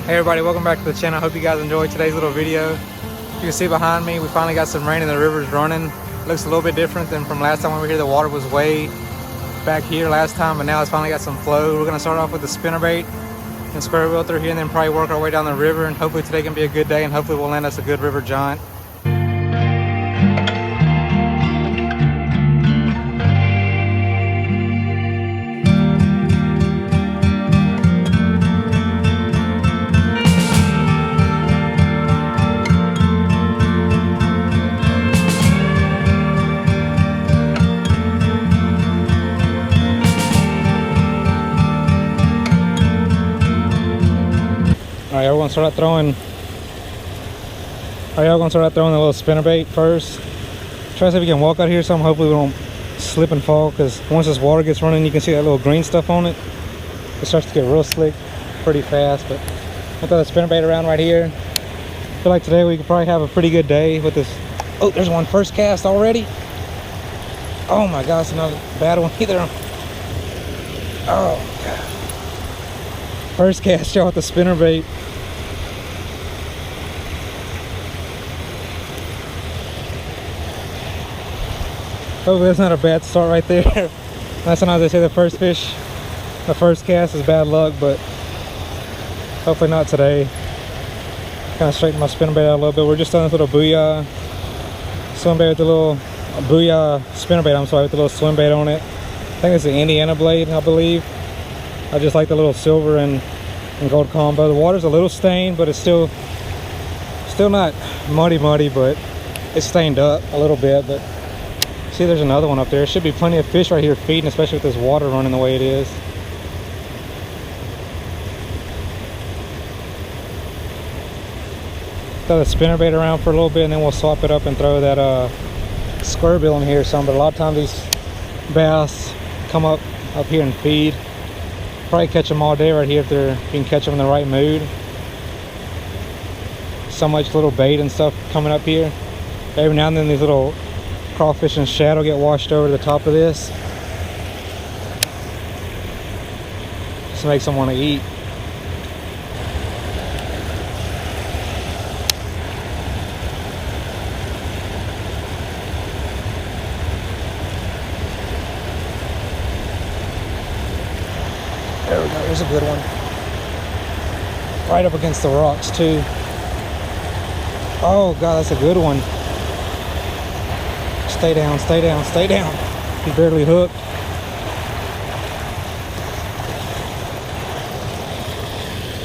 Hey everybody, welcome back to the channel. I hope you guys enjoyed today's little video. You can see behind me, we finally got some rain and the river's running. Looks a little bit different than from last time we were here. The water was way back here last time, but now it's finally got some flow. We're gonna start off with the spinnerbait and square wheel through here and then probably work our way down the river, and hopefully today can be a good day and hopefully we'll land us a good river giant. Alright, y'all gonna start out throwing the little spinnerbait first. Try to see if we can walk out here some. Hopefully we don't slip and fall, because once this water gets running you can see that little green stuff on it. It starts to get real slick pretty fast. But I'll throw the spinnerbait around right here. I feel like today we could probably have a pretty good day with this. Oh, there's one first cast already. Oh my gosh, another bad one either. Oh god. First cast, y'all, with the spinnerbait. Hopefully that's not a bad start right there. That's sometimes they say the first cast is bad luck, but hopefully not today. Kind of straighten my spinnerbait out a little bit. We're just on this little booyah swim bait with the little booyah spinnerbait, I'm sorry, with the little swim bait on it. I think it's an Indiana blade, I believe. I just like the little silver and gold combo. The water's a little stained, but it's still not muddy, but it's stained up a little bit. But see, there's another one up there. There should be plenty of fish right here feeding, especially with this water running the way it is. Throw the spinnerbait around for a little bit and then we'll swap it up and throw that square bill in here some. But a lot of times these bass come up here and feed. Probably catch them all day right here if you can catch them in the right mood. So much little bait and stuff coming up here. Every now and then these little crawfish and shad will get washed over the top of this. Just makes them want to eat. There we go, here's a good one. Right up against the rocks too. Oh god, that's a good one. Stay down, stay down, stay down. He's barely hooked.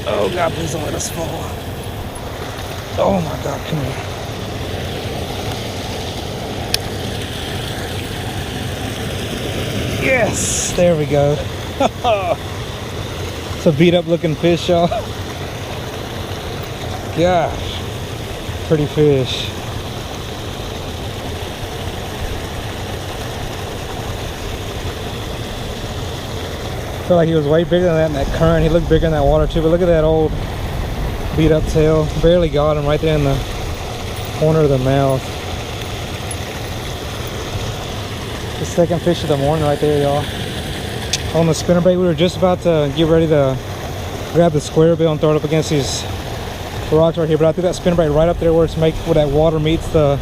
Oh god, please don't let us fall. Oh my god, come here. Yes, there we go. It's a beat up looking fish, y'all. Gosh, pretty fish. I feel like he was way bigger than that in that current. He looked bigger in that water too, but look at that old beat up tail. Barely got him right there in the corner of the mouth. The second fish of the morning right there, y'all. On the spinnerbait, we were just about to get ready to grab the square bill and throw it up against these rocks right here, but I threw that spinnerbait right up there where where that water meets where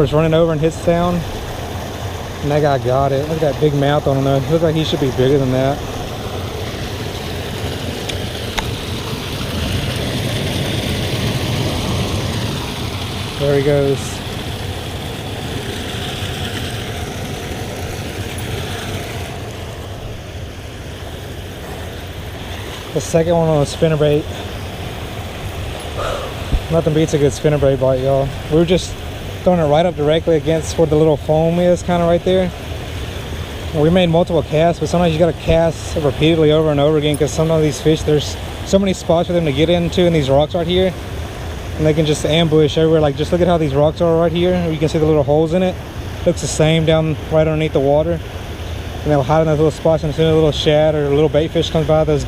it's running over and hits down. And that guy got it. Look at that big mouth on him though. Looks like he should be bigger than that. There he goes. The second one on the spinnerbait. Nothing beats a good spinnerbait bite, y'all. We were just throwing it right up directly against where the little foam is, kind of right there. And we made multiple casts, but sometimes you got to cast repeatedly over and over again, because some of these fish, there's so many spots for them to get into in these rocks right here, and they can just ambush everywhere. Like, just look at how these rocks are right here. You can see the little holes in it. Looks the same down right underneath the water, and they'll hide in those little spots. And as soon as a little shad or a little bait fish comes by, those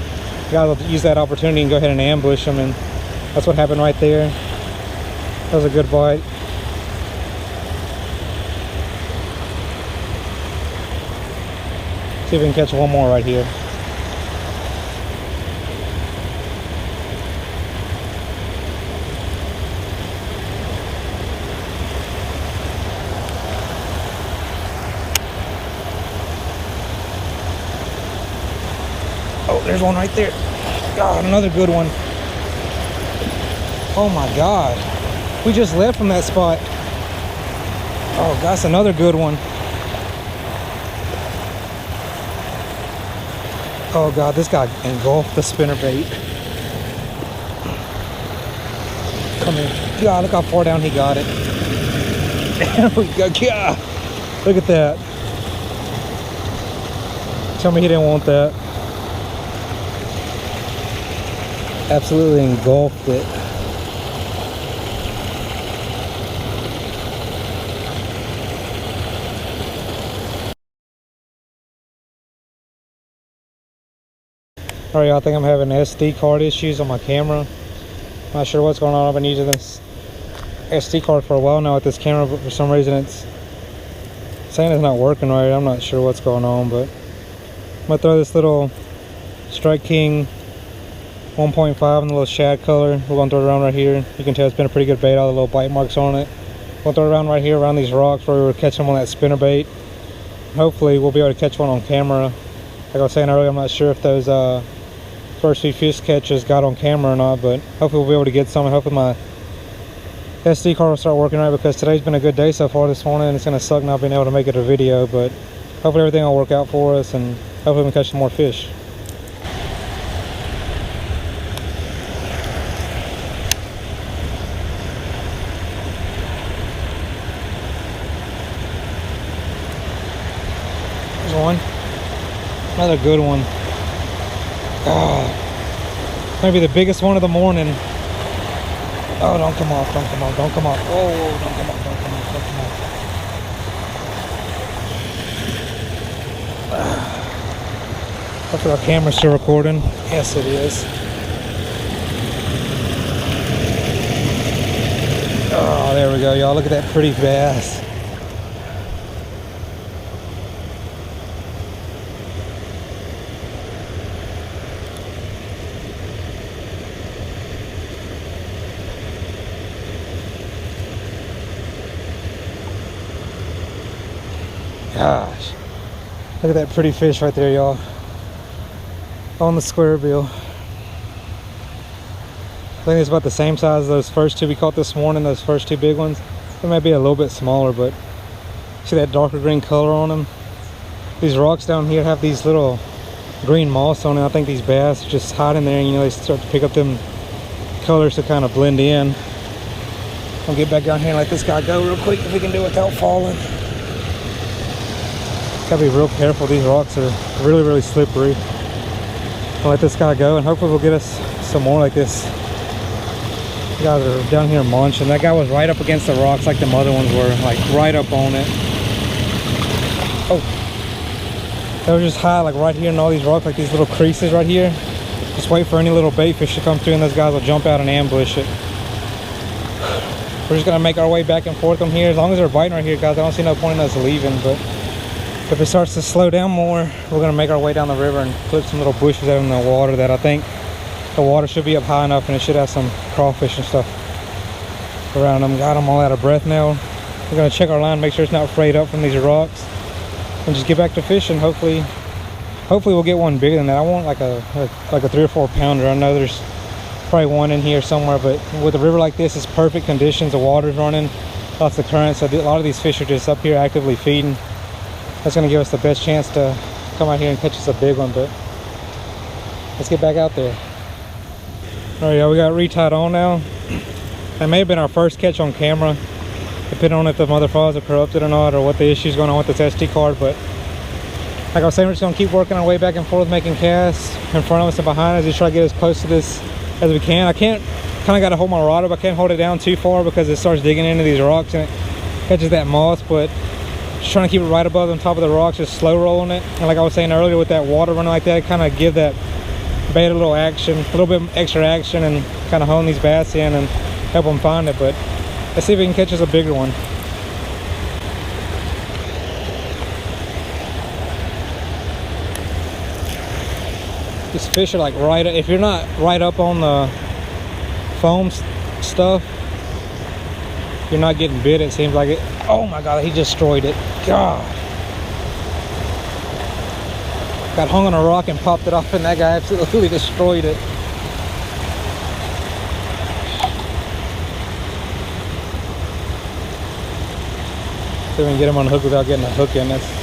guys will use that opportunity and go ahead and ambush them, and that's what happened right there. That was a good bite. See if we can catch one more right here. Oh, there's one right there. God, another good one. Oh my God. We just left from that spot. Oh, that's another good one. Oh God, this guy engulfed the spinnerbait. Come here. God, look how far down he got it. There we go. God, look at that. Tell me he didn't want that. Absolutely engulfed it. Alright, y'all, I think I'm having SD card issues on my camera. Not sure what's going on. I've been using this SD card for a while now with this camera, but for some reason it's saying it's not working right. I'm not sure what's going on, but I'm gonna throw this little Strike King 1.5 in the little shad color. We're gonna throw it around right here. You can tell it's been a pretty good bait, all the little bite marks on it. We'll throw it around right here, around these rocks where we were catching them on that spinnerbait. Hopefully we'll be able to catch one on camera. Like I was saying earlier, I'm not sure if those first few fish catches got on camera or not, but hopefully we'll be able to get some, and hopefully my SD card will start working right, because today's been a good day so far this morning. It's gonna suck not being able to make it a video, but hopefully everything will work out for us, and hopefully we can catch some more fish. There's one. Another good one. Oh, maybe the biggest one of the morning. Oh, don't come off, don't come off, don't come off. Oh, don't come off, don't come off, don't come off. Hopefully our camera's still recording. Yes, it is. Oh, there we go, y'all. Look at that pretty bass. Gosh, look at that pretty fish right there, y'all, on the square bill. I think it's about the same size as those first two we caught this morning, those first two big ones. They might be a little bit smaller, but see that darker green color on them? These rocks down here have these little green moss on it. I think these bass just hide in there, and you know, they start to pick up them colors to kind of blend in. I'll get back down here and let this guy go real quick if we can do it without falling. Gotta be real careful. These rocks are really, really slippery. I'll let this guy go, and hopefully we'll get us some more like this. You guys are down here munching. That guy was right up against the rocks like the other ones were, like right up on it. Oh, they were just high, like right here in all these rocks, like these little creases right here. Just wait for any little bait fish to come through, and those guys will jump out and ambush it. We're just gonna make our way back and forth from here. As long as they're biting right here, guys, I don't see no point in us leaving. But if it starts to slow down more, we're gonna make our way down the river and clip some little bushes out in the water that I think the water should be up high enough, and it should have some crawfish and stuff around them. Got them all out of breath now. We're gonna check our line, make sure it's not frayed up from these rocks, and just get back to fishing. Hopefully we'll get one bigger than that. I want like a 3 or 4 pounder. I know there's probably one in here somewhere, but with a river like this, it's perfect conditions. The water's running, lots of current, so a lot of these fish are just up here actively feeding. That's going to give us the best chance to come out here and catch us a big one, but let's get back out there. All right, y'all, we got retied on now. That may have been our first catch on camera, depending on if the mother files are corrupted or not, or what the issue's going on with this SD card. But like I was saying, we're just going to keep working our way back and forth, making casts in front of us and behind us. Just try to get as close to this as we can. I can't, kind of got to hold my rod up. I can't hold it down too far because it starts digging into these rocks and it catches that moss, but just trying to keep it right above on top of the rocks, just slow rolling it. And like I was saying earlier, with that water running like that, kind of give that bait a little action, a little bit extra action, and kind of hone these bass in and help them find it. But let's see if we can catch us a bigger one. These fish are like right, if you're not right up on the foam stuff, you're not getting bit, it seems like it. Oh my God, he just destroyed it. God. Got hung on a rock and popped it off, and that guy absolutely destroyed it. See if we can get him on the hook without getting a hook in this.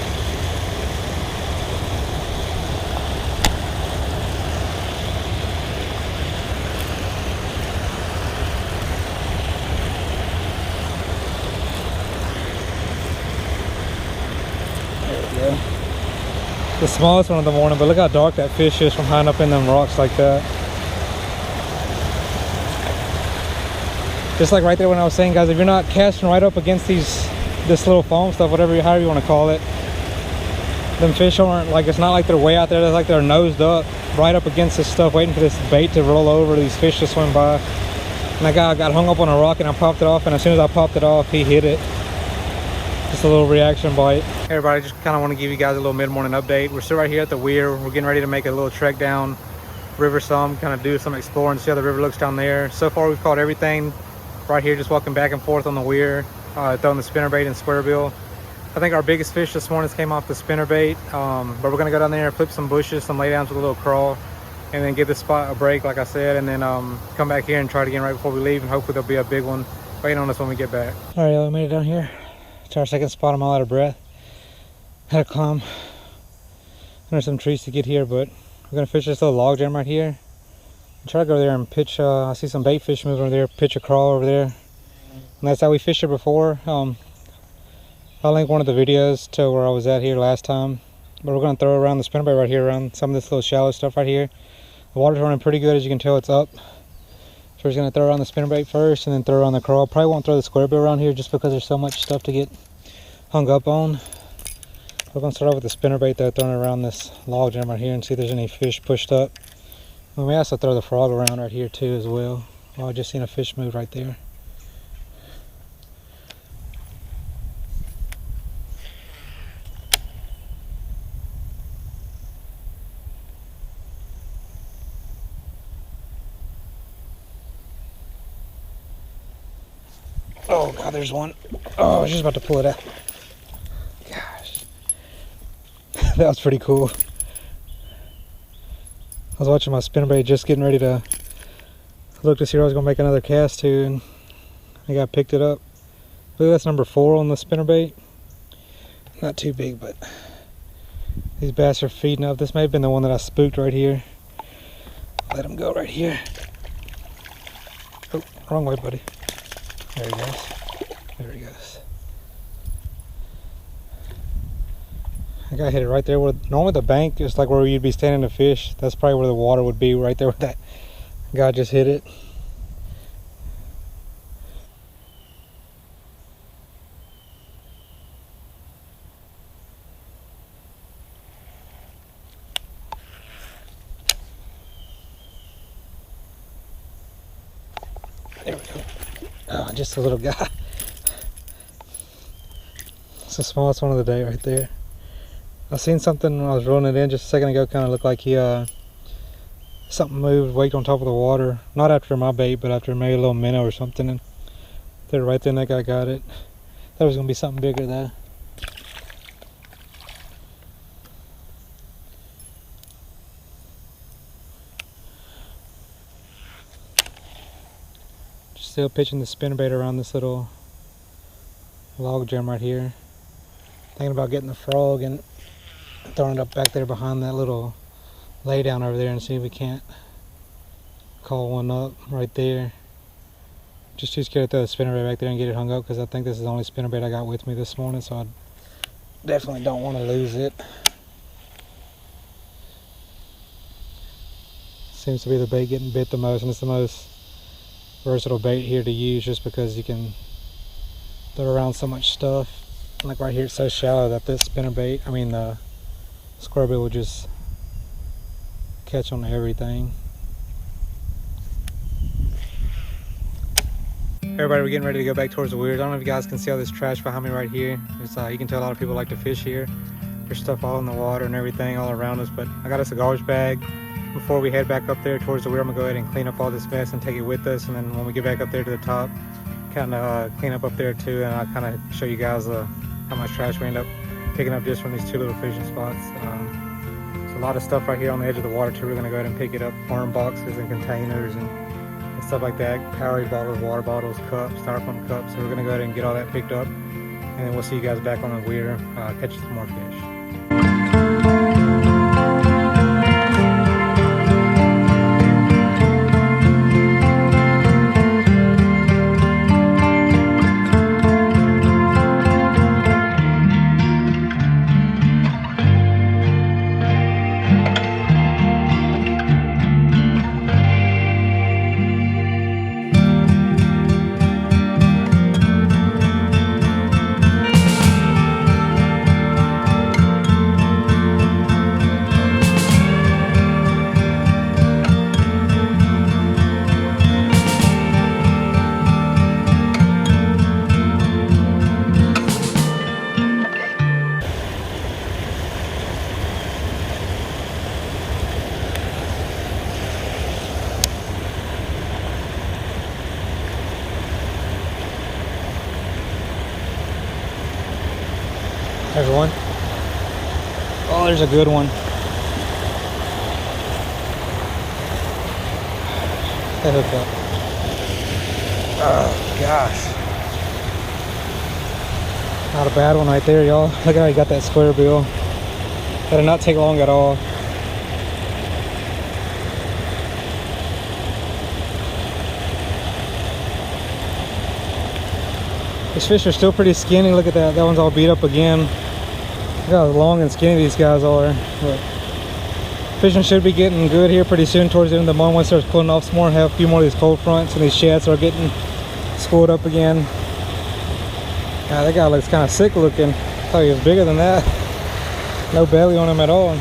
The smallest one of the morning, but look how dark that fish is from hiding up in them rocks like that. Just like right there when I was saying, guys, if you're not casting right up against this little foam stuff, however you want to call it, them fish aren't like, it's not like they're way out there. It's like they're nosed up right up against this stuff, waiting for this bait to roll over, these fish to swim by. And that guy got hung up on a rock, and I popped it off, and as soon as I popped it off, he hit it. Just a little reaction bite. Hey everybody, just kind of want to give you guys a little mid-morning update. We're still right here at the weir. We're getting ready to make a little trek down river some, kind of do some exploring, see how the river looks down there. So far we've caught everything right here, just walking back and forth on the weir, throwing the spinnerbait and square bill. I think our biggest fish this morning came off the spinnerbait, but we're going to go down there and flip some bushes, some laydowns with a little crawl, and then give this spot a break like I said, and then come back here and try it again right before we leave, and hopefully there'll be a big one waiting on us when we get back. All right, we made it down here to our second spot. I'm all out of breath. Had to climb under some trees to get here, but we're gonna fish this little log jam right here and try to go there and pitch. I see some bait fish moving over there, pitch a crawl over there, and that's how we fished it before. I'll link one of the videos to where I was at here last time, but we're gonna throw around the spinnerbait right here around some of this little shallow stuff right here. The water's running pretty good, as you can tell. It's up, so we're just gonna throw around the spinnerbait first and then throw around the crawl. Probably won't throw the square bill around here just because there's so much stuff to get hung up on. We're going to start off with the spinnerbait though, throwing it around this log jam right here and see if there's any fish pushed up. And we also throw the frog around right here too as well. Oh, I just seen a fish move right there. Oh God, there's one. Oh, I was just about to pull it out. Gosh. That was pretty cool. I was watching my spinnerbait, just getting ready to look to see where I was going to make another cast to, and I think I picked it up. I believe that's number 4 on the spinnerbait. Not too big, but these bass are feeding up. This may have been the one that I spooked right here. Let him go right here. Oh, wrong way, buddy. There he goes. There he goes. I got hit it right there where normally the bank is like where you'd be standing to fish. That's probably where the water would be, right there where that guy just hit it. There we go. Oh, just a little guy. It's the smallest one of the day right there. I seen something when I was rolling it in just a second ago, kind of looked like he something moved, waked on top of the water. Not after my bait, but after maybe a little minnow or something. And there right then that guy got it. Thought it was gonna be something bigger though. Just still pitching the spinnerbait around this little log jam right here. Thinking about getting the frog and throwing it up back there behind that little lay down over there and see if we can't call one up right there. Just too scared to throw the spinnerbait back there and get it hung up, because I think this is the only spinnerbait I got with me this morning, so I definitely don't want to lose it. Seems to be the bait getting bit the most, and it's the most versatile bait here to use just because you can throw around so much stuff. Like right here, it's so shallow that this spinnerbait, the square bill will just catch on everything. Everybody, we're getting ready to go back towards the weirs. I don't know if you guys can see all this trash behind me right here. It's you can tell a lot of people like to fish here. There's stuff all in the water and everything all around us, but I got us a garbage bag. Before we head back up there towards the weir, I'm gonna go ahead and clean up all this mess and take it with us, and then when we get back up there to the top, kind of clean up there too, and I'll kind of show you guys how much trash we end up picking up just from these 2 little fishing spots. So a lot of stuff right here on the edge of the water too. We're gonna go ahead and pick it up. Worm boxes and containers and stuff like that. Powerade bottles, water bottles, cups, styrofoam cups. So we're gonna go ahead and get all that picked up. And then we'll see you guys back on the weir, catch some more fish. There's one. Oh, there's a good one. That hooked up. Oh, gosh. Not a bad one right there, y'all. Look how he got that square bill. That did not take long at all. These fish are still pretty skinny. Look at that. That one's all beat up again. Look how long and skinny these guys are. But fishing should be getting good here pretty soon towards the end of the month. Once it starts cooling off some more, have a few more of these cold fronts and these shads are getting schooled up again. God, that guy looks kind of sick looking. I thought he was bigger than that. No belly on him at all.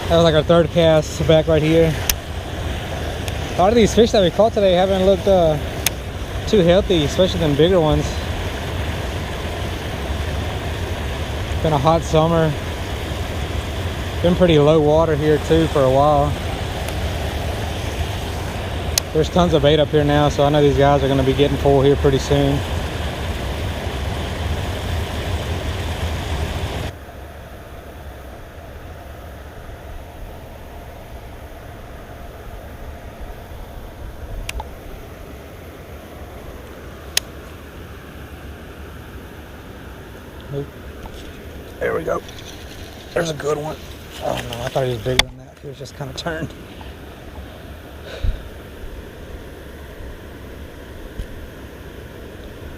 That was like our third cast back right here. A lot of these fish that we caught today haven't looked too healthy, especially them bigger ones. It's been a hot summer. Been pretty low water here too for a while. There's tons of bait up here now, so I know these guys are going to be getting full here pretty soon. There we go. There's a good one. Oh no, I thought he was bigger than that. He was just kind of turned.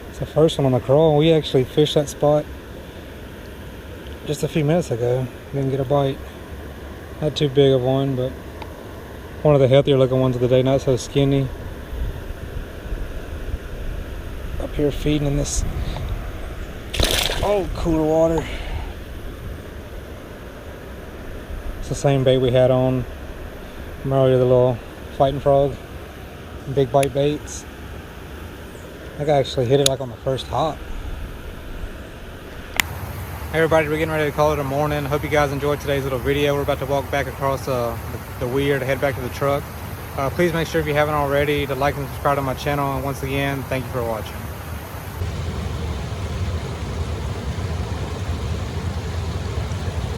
It's the first one on the crawl. We actually fished that spot just a few minutes ago. Didn't get a bite. Not too big of one, but one of the healthier looking ones of the day. Not so skinny. Up here feeding in this cooler water. It's the same bait we had on earlier, the little fighting frog, big bite baits. I actually hit it like on the first hop. Hey everybody, we're getting ready to call it a morning. Hope you guys enjoyed today's little video. We're about to walk back across the weir to head back to the truck. Please make sure if you haven't already to like and subscribe to my channel. And once again, thank you for watching.